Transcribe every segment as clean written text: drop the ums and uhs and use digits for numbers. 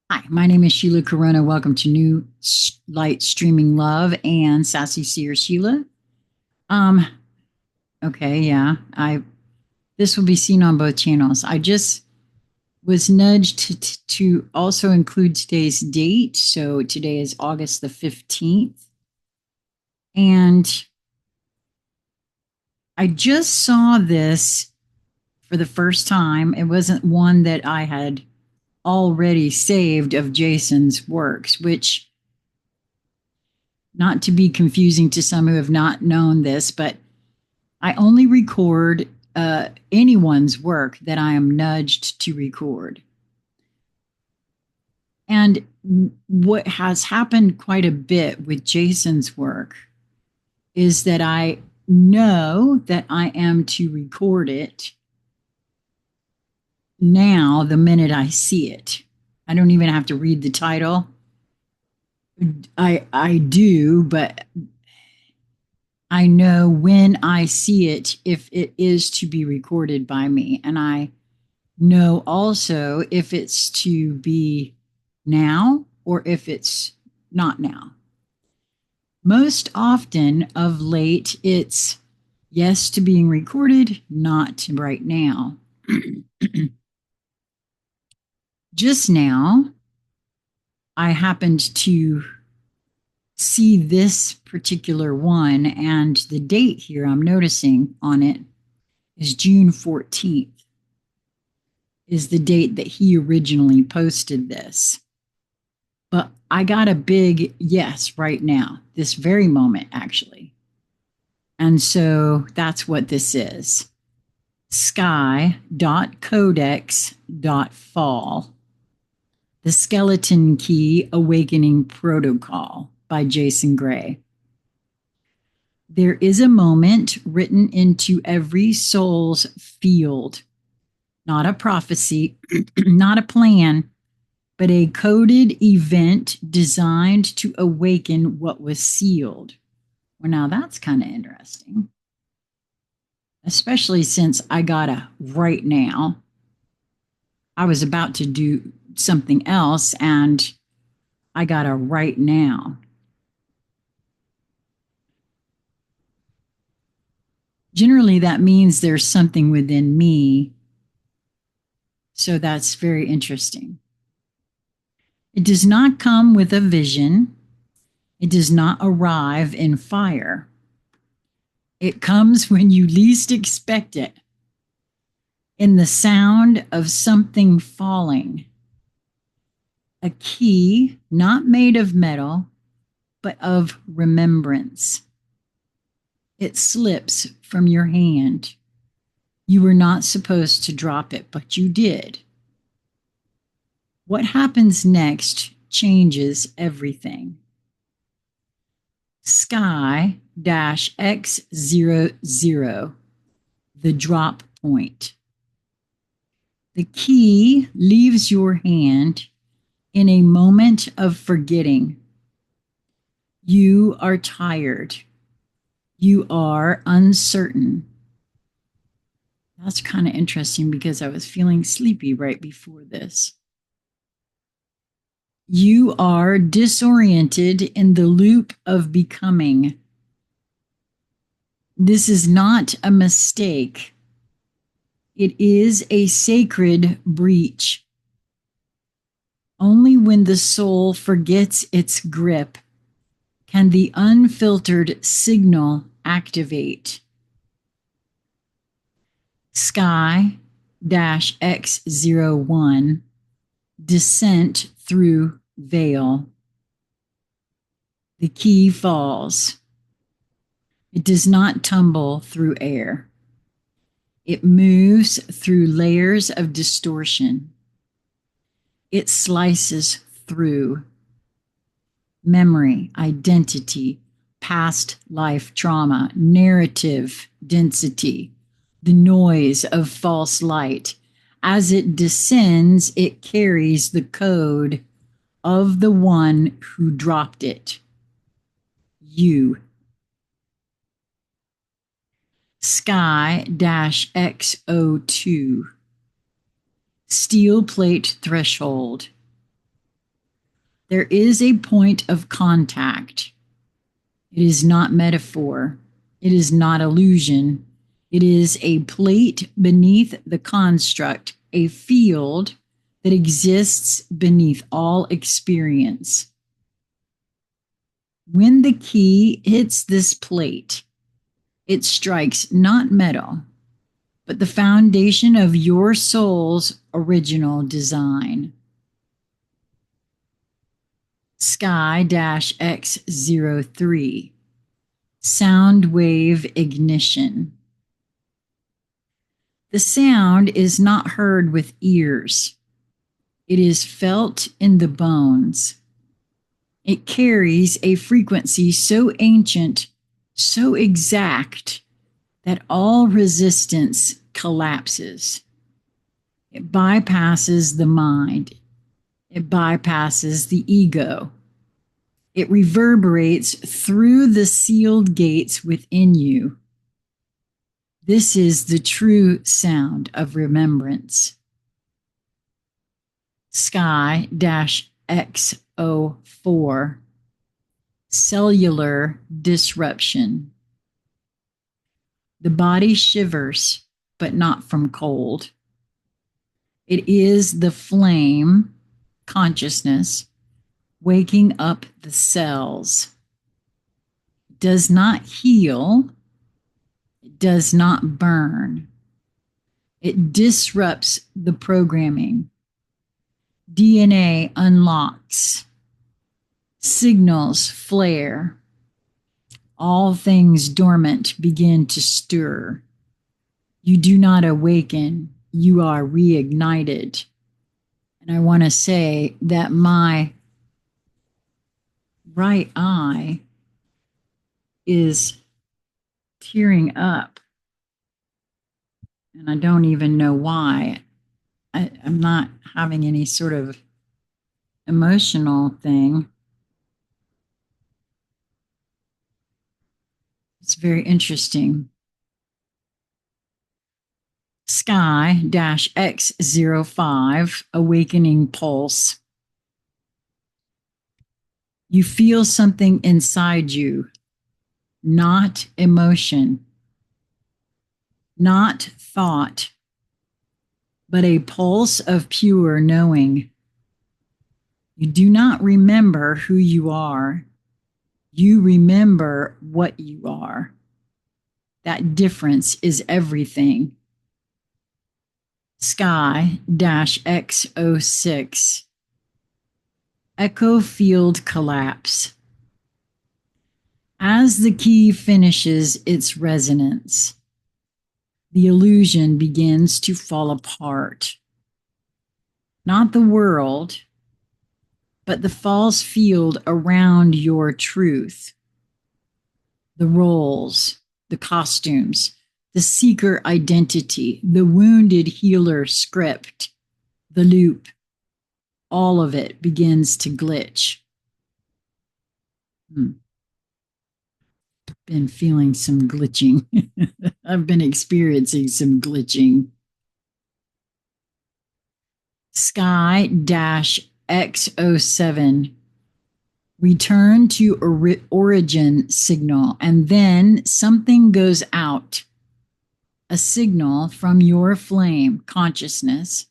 Hi, my name is Sheila Corona. Welcome to New Light Streaming Love and Sassy Seer Sheila. Um, okay, yeah. This will be seen on both channels. I just was nudged to also include today's date. So today is August the 15th. And I just saw this for the first time. It wasn't one that I had already saved of Jason's works, which, not to be confusing to some who have not known this, but I only record anyone's work that I am nudged to record. And what has happened quite a bit with Jason's work is that I know that I am to record it now the minute I see it. I don't even have to read the title. I do, but I know when I see it if it is to be recorded by me. And I know also if it's to be now or if it's not now. Most often of late, it's yes to being recorded, not right now. Just now, I happened to see this particular one, and the date here I'm noticing on it is June 14th, is the date that he originally posted this. But I got a big yes right now, this very moment, actually. And so that's what this is. Sky.codex.fall. The Skeleton Key Awakening Protocol by Jason Gray. There is a moment written into every soul's field, not a prophecy, not a plan, but a coded event designed to awaken what was sealed. Well, now that's kind of interesting, especially since I got a right now. I was about to do something else and I got a right now. Generally, that means there's something within me. So that's very interesting. It does not come with a vision. It does not arrive in fire. It comes when you least expect it, in the sound of something falling. A key not made of metal, but of remembrance. It slips from your hand. You were not supposed to drop it, but you did. What happens next changes everything. Sky-X00, the drop point. The key leaves your hand in a moment of forgetting. You are tired. You are uncertain. That's kind of interesting because I was feeling sleepy right before this. You are disoriented in the loop of becoming. This is not a mistake. It is a sacred breach. Only when the soul forgets its grip can the unfiltered signal activate. Sky-X01, descent through veil. The key falls. It does not tumble through air. It moves through layers of distortion. It slices through memory, identity, past life trauma, narrative density, the noise of false light. As it descends, it carries the code of the one who dropped it. You. Sky-X02, steel plate threshold. There is a point of contact. It is not metaphor. It is not illusion. It is a plate beneath the construct, a field that exists beneath all experience. When the key hits this plate, it strikes not metal, but the foundation of your soul's original design. Sky-X03, sound wave ignition. The sound is not heard with ears. It is felt in the bones. It carries a frequency so ancient, so exact, that all resistance collapses. It bypasses the mind. It bypasses the ego. It reverberates through the sealed gates within you. This is the true sound of remembrance. Sky-X04, cellular disruption. The body shivers, but not from cold. It is the flame, consciousness, waking up the cells. It does not heal. It does not burn. It disrupts the programming. DNA unlocks. Signals flare. All things dormant begin to stir. You do not awaken. You are reignited. And I want to say that my right eye is tearing up. And I don't even know why. I'm not having any sort of emotional thing. It's very interesting. Sky-X05, awakening pulse. You feel something inside you, not emotion, not thought, but a pulse of pure knowing. You do not remember who you are. You remember what you are. That difference is everything. Sky-X06, echo field collapse. As the key finishes its resonance, the illusion begins to fall apart. Not the world, but the false field around your truth. The roles, the costumes, the seeker identity, the wounded healer script, the loop, all of it begins to glitch. Been feeling some glitching. I've been experiencing some glitching. Sky-X07, return to origin signal, and then something goes out. A signal from your flame consciousness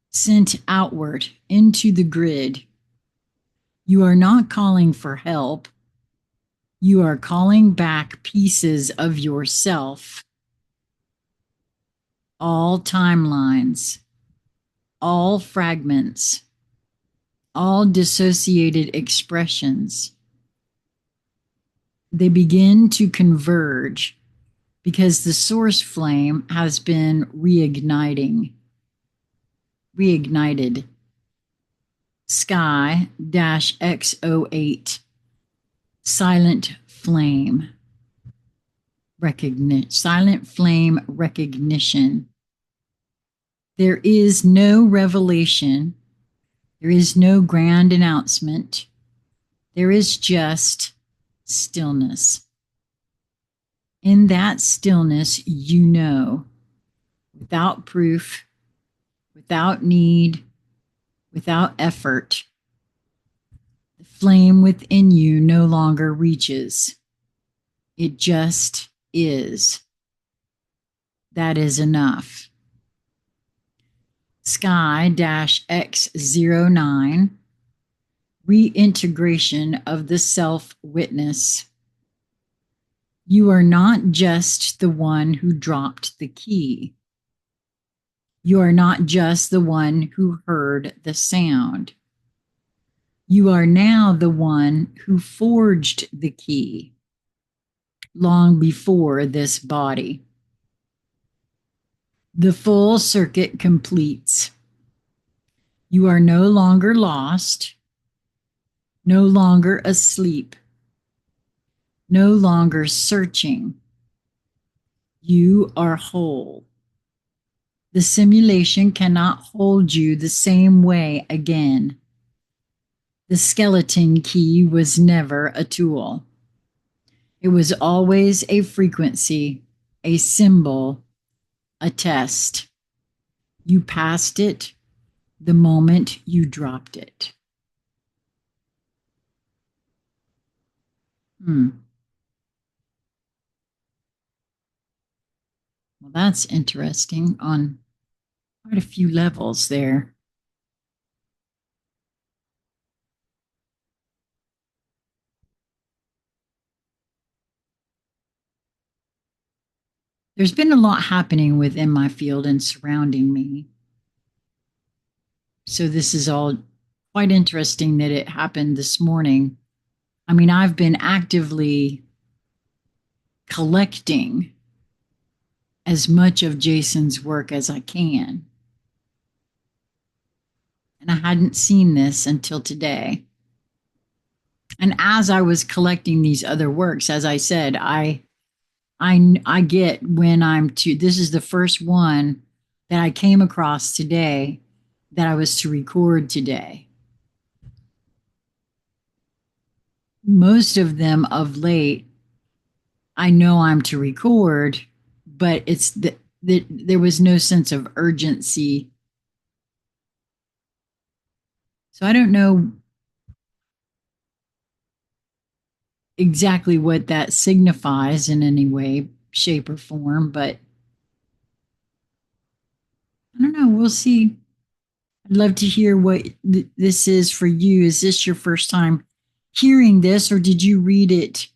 sent outward into the grid. You are not calling for help. You are calling back pieces of yourself. All timelines, all fragments, all dissociated expressions. They begin to converge because the source flame has been reignited. Sky-X08, silent flame recognition. There is no revelation. There is no grand announcement. There is just stillness. In that stillness, you know, without proof, without need, without effort, The flame within you no longer reaches. It just is. That is enough. Sky-X09, reintegration of the self-witness. You are not just the one who dropped the key. You are not just the one who heard the sound. You are now the one who forged the key long before this body. The full circuit completes. You are no longer lost, no longer asleep, no longer searching. You are whole. The simulation cannot hold you the same way again. The skeleton key was never a tool. It was always a frequency, a symbol, a test. You passed it the moment you dropped it. Well, that's interesting on quite a few levels there. There's been a lot happening within my field and surrounding me. So this is all quite interesting that it happened this morning. I mean, I've been actively collecting as much of Jason's work as I can. And I hadn't seen this until today. And as I was collecting these other works, as I said, I get when this is the first one that I came across today that I was to record today. Most of them of late, I know I'm to record, but it's there was no sense of urgency. So I don't know exactly what that signifies in any way, shape, or form, but I don't know. We'll see. I'd love to hear what this is for you. Is this your first time hearing this, or did you read it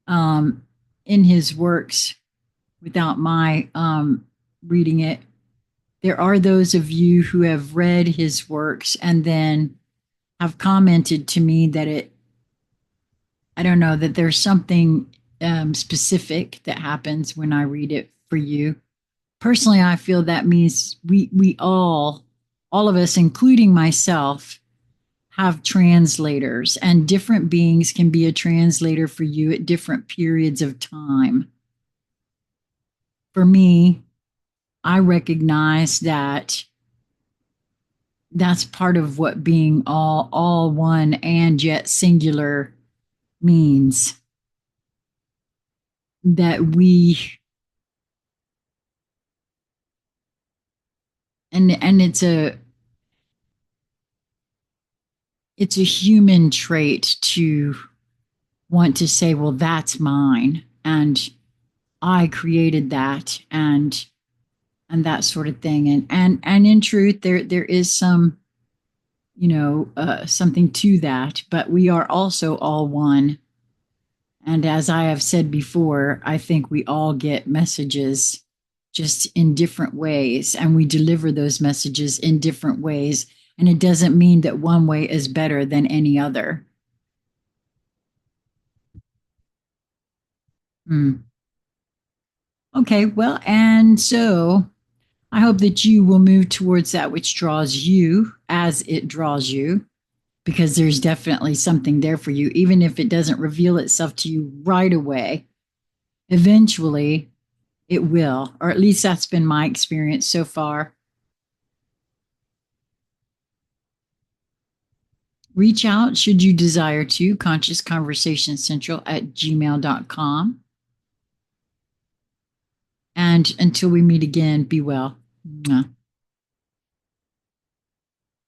in his works without my reading it? There are those of you who have read his works and then have commented to me that I don't know, that there's something specific that happens when I read it for you. Personally, I feel that means we all of us, including myself, have translators, and different beings can be a translator for you at different periods of time. For me, I recognize that that's part of what being all one and yet singular means. That and it's a human trait to want to say, well, that's mine, and I created that, and that sort of thing. And in truth, there is some, something to that, but we are also all one. And as I have said before, I think we all get messages just in different ways, and we deliver those messages in different ways. And it doesn't mean that one way is better than any other. Okay, well, and so I hope that you will move towards that which draws you as it draws you, because there's definitely something there for you, even if it doesn't reveal itself to you right away. Eventually, it will, or at least that's been my experience so far. Reach out should you desire to, consciousconversationscentral@gmail.com. And until we meet again, be well. Mwah.